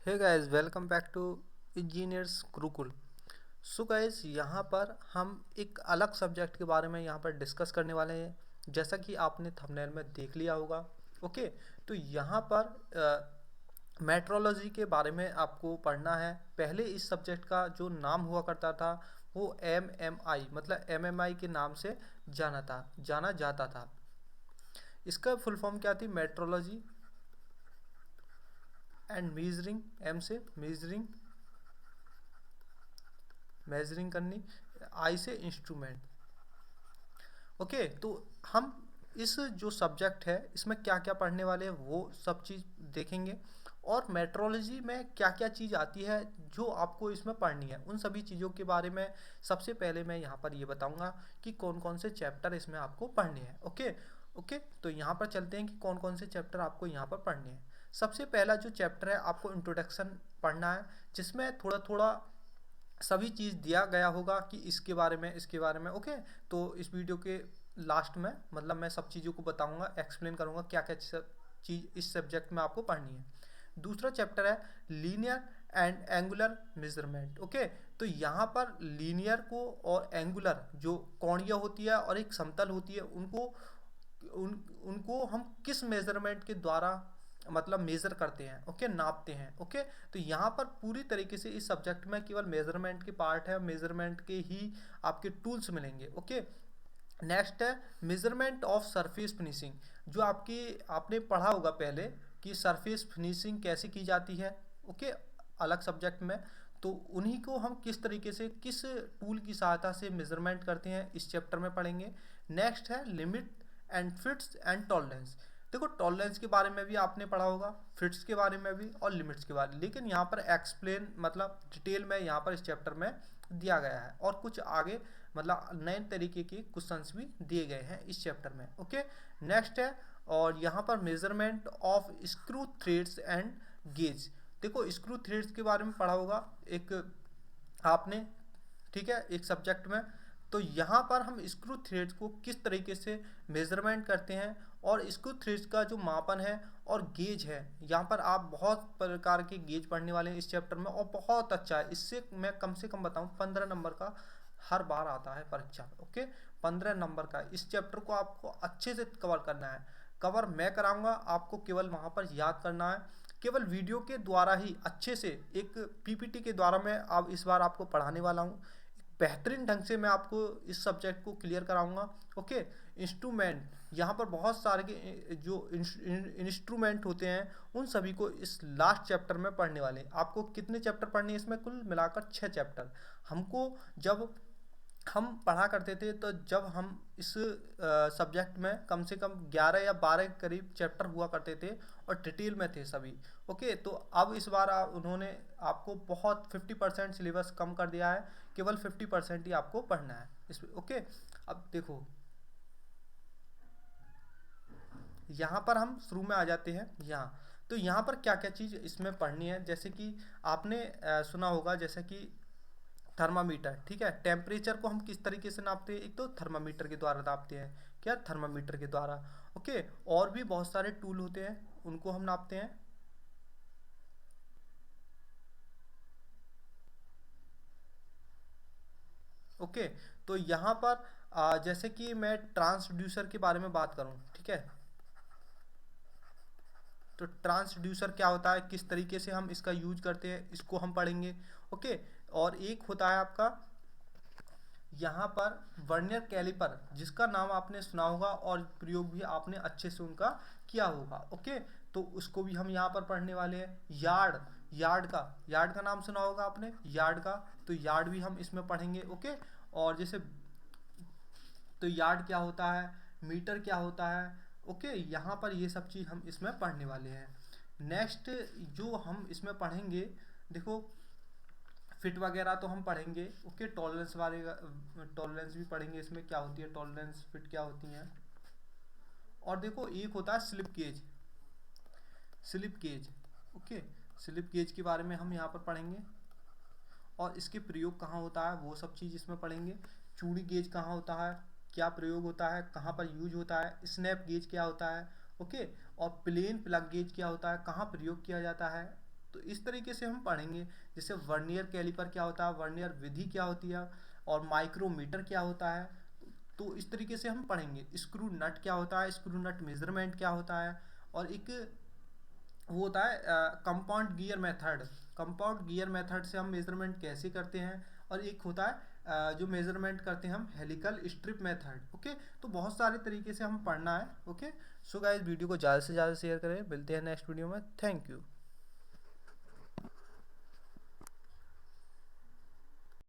Hey guys, welcome back to engineers Gurukul. So guys, यहाँ पर हम एक अलग सब्जेक्ट के बारे में यहाँ पर डिस्कस करने वाले हैं। जैसा कि आपने थंबनेल में देख लिया होगा। ओके, तो यहाँ पर मेट्रोलॉजी के बारे में आपको पढ़ना है। पहले इस सब्जेक्ट का जो नाम हुआ करता था वो एमएमआई मतलब एमएमआई के नाम से जाना जाता था। इसका फुल फॉर्म क्या थी? Metrology and measuring. एम से मेजरिंग करनी, आई से इंस्ट्रूमेंट। ओके, तो हम इस जो सब्जेक्ट है इसमें क्या क्या पढ़ने वाले हैं वो सब चीज़ देखेंगे। और मेट्रोलॉजी में क्या क्या चीज़ आती है जो आपको इसमें पढ़नी है, उन सभी चीज़ों के बारे में सबसे पहले मैं यहाँ पर ये बताऊँगा कि कौन कौन से चैप्टर इसमें आपको पढ़ने हैं। ओके ओके, तो यहाँ पर चलते हैं कि कौन कौन से चैप्टर आपको यहाँ पर पढ़ने हैं। सबसे पहला जो चैप्टर है आपको इंट्रोडक्शन पढ़ना है, जिसमें थोड़ा थोड़ा सभी चीज़ दिया गया होगा कि इसके बारे में। ओके, तो इस वीडियो के लास्ट में मतलब मैं सब चीज़ों को बताऊंगा, एक्सप्लेन करूंगा क्या क्या चीज़ इस सब्जेक्ट में आपको पढ़नी है। दूसरा चैप्टर है linear and angular measurement. Okay, तो यहाँ पर लीनियर को और एंगुलर जो कोणीय होती है और एक समतल होती है उनको हम किस मेजरमेंट के द्वारा मतलब मेज़र करते हैं। ओके, नापते हैं। ओके, तो यहाँ पर पूरी तरीके से इस सब्जेक्ट में केवल मेजरमेंट के पार्ट है, मेजरमेंट के ही आपके टूल्स मिलेंगे। ओके, नेक्स्ट है मेजरमेंट ऑफ सरफेस फिनिशिंग। जो आपने पढ़ा होगा पहले कि सरफेस फिनिशिंग कैसे की जाती है। ओके, अलग सब्जेक्ट में, तो उन्हीं को हम किस तरीके से किस टूल की सहायता से मेजरमेंट करते हैं इस चैप्टर में पढ़ेंगे। नेक्स्ट है limit and fits and tolerance. देखो, टॉलरेंस के बारे में भी आपने पढ़ा होगा, फिट्स के बारे में भी और लिमिट्स के बारे में, लेकिन यहाँ पर एक्सप्लेन मतलब डिटेल में यहाँ पर इस चैप्टर में दिया गया है और कुछ आगे मतलब नए तरीके के क्वेश्चंस भी दिए गए हैं इस चैप्टर में। ओके, नेक्स्ट है और यहाँ पर measurement of screw threads and gauge. देखो, स्क्रू थ्रेड्स के बारे में पढ़ा होगा एक आपने, ठीक है, एक सब्जेक्ट में। तो यहाँ पर हम स्क्रू थ्रेड्स को किस तरीके से मेजरमेंट करते हैं और स्क्रू थ्रेड्स का जो मापन है और गेज है, यहाँ पर आप बहुत प्रकार के गेज पढ़ने वाले हैं इस चैप्टर में और बहुत अच्छा है। इससे मैं कम से कम बताऊँ 15 नंबर का हर बार आता है परीक्षा में। ओके, 15 नंबर का इस चैप्टर को आपको अच्छे से कवर करना है। कवर मैं कराऊंगा, आपको केवल वहाँ पर याद करना है। केवल वीडियो के द्वारा ही अच्छे से एक पीपीटी के द्वारा मैं अब इस बार आपको पढ़ाने वाला हूँ। बेहतरीन ढंग से मैं आपको इस सब्जेक्ट को क्लियर कराऊंगा। ओके, इंस्ट्रूमेंट, यहाँ पर बहुत सारे के जो इंस्ट्रूमेंट होते हैं उन सभी को इस लास्ट चैप्टर में पढ़ने वाले। आपको कितने चैप्टर पढ़ने हैं इसमें? कुल मिलाकर 6 चैप्टर। हमको जब हम पढ़ा करते थे तो जब हम इस सब्जेक्ट में कम से कम 11 या 12 करीब चैप्टर हुआ करते थे और डिटेल में थे सभी। ओके, तो अब इस बार उन्होंने आपको बहुत 50% सिलेबस कम कर दिया है, केवल 50% ही आपको पढ़ना है इस। ओके, अब देखो यहाँ पर हम शुरू में आ जाते हैं। यहाँ तो यहाँ पर क्या क्या चीज़ इसमें पढ़नी है, जैसे कि आपने सुना होगा जैसे कि थर्मामीटर। ठीक है, टेम्परेचर को हम किस तरीके से नापते हैं? एक तो थर्मामीटर के द्वारा नापते हैं। क्या? थर्मामीटर के द्वारा। ओके, और भी बहुत सारे टूल होते हैं उनको हम नापते हैं। ओके, तो यहाँ पर जैसे कि मैं ट्रांसड्यूसर के बारे में बात करूँ, ठीक है, तो ट्रांसड्यूसर क्या होता है, किस तरीके से हम इसका यूज करते हैं, इसको हम पढ़ेंगे। ओके, और एक होता है आपका यहाँ पर वर्नियर कैलिपर, जिसका नाम आपने सुना होगा और प्रयोग भी आपने अच्छे से उनका किया होगा। ओके, तो उसको भी हम यहाँ पर पढ़ने वाले हैं। यार्ड का नाम सुना होगा आपने, यार्ड का, तो यार्ड भी हम इसमें पढ़ेंगे। ओके, और जैसे तो यार्ड क्या होता है, मीटर क्या होता है। ओके, यहाँ पर ये सब चीज़ हम इसमें पढ़ने वाले हैं। नेक्स्ट जो हम इसमें पढ़ेंगे, देखो फिट वगैरह तो हम पढ़ेंगे। ओके, टॉलरेंस वाले टॉलरेंस भी पढ़ेंगे, इसमें क्या होती है टॉलरेंस, फिट क्या होती हैं। और देखो एक होता है slip gauge. Okay, slip gauge के बारे में हम यहाँ पर पढ़ेंगे और इसके प्रयोग कहाँ होता है वो सब चीज़ इसमें पढ़ेंगे। चूड़ी गेज कहाँ होता है, क्या प्रयोग होता है, कहाँ पर यूज होता है। स्नैप गेज क्या होता है। ओके, और प्लेन प्लग गेज क्या होता है, कहाँ प्रयोग किया जाता है। तो इस तरीके से हम पढ़ेंगे। जैसे वर्नियर कैलिपर क्या होता है, वर्नियर विधि क्या होती है, और माइक्रोमीटर क्या होता है, तो इस तरीके से हम पढ़ेंगे। स्क्रू नट क्या होता है, स्क्रू नट मेजरमेंट क्या होता है, और एक वो होता है compound gear method, compound gear method से हम मेजरमेंट कैसे करते हैं, और एक होता है जो मेजरमेंट करते हैं हम हेलिकल स्ट्रिप मेथड। ओके, तो बहुत सारे तरीके से हम पढ़ना है। ओके, सो गाइस वीडियो को ज़्यादा से ज़्यादा शेयर करें, मिलते हैं नेक्स्ट वीडियो में। Thank you.